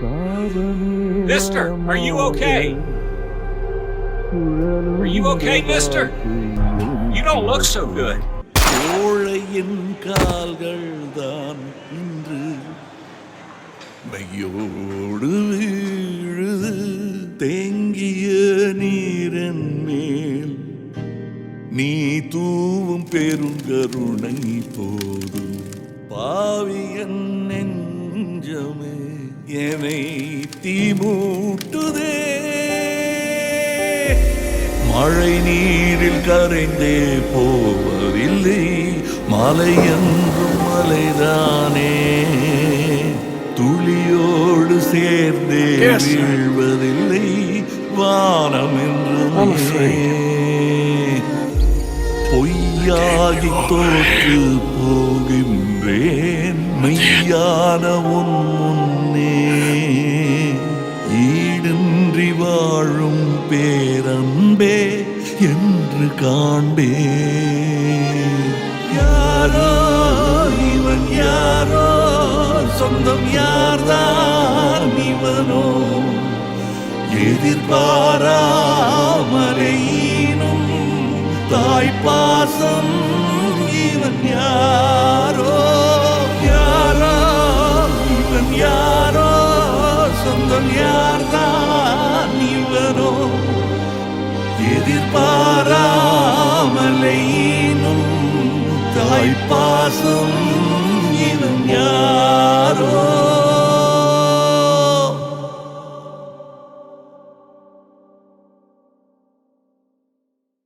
Mister, are you okay? Are you okay, mister? You don't look so good. கோழையின் கால்கள் தான் இன்று மையோடு வீழுது. தேங்கிய நீரன் மேல் நீ தூவும் பெருங்கருணை போதும். பாவியன் நெஞ்சமே என்னை தீமூட்டுதே. மழை நீரில் கரைந்தே போவதில்லை, மலை என்றும் மலைதானே. துளியோடு சேர்ந்தே வீழ்வதில்லை, வானம் என்றும் பொய்யாகி தோற்று போகின்றேன் மெய்யான உன் முன்னே. ஈடின்றி வாழும் பேரன்பே என்று காண்பேன். யாரோ இவன் யாரோ, சொந்தம் யார்தான் இவனோ. எதிர்பாராமலையினும் தாய்ப்பாசம் இவன் யாரோ. யாரோ இவன் யாரோ, சொந்தம் யார்தான் இவனோ. எதிர்பாராமலையினும் தாய்ப்பாசம் இவன் யாரோ.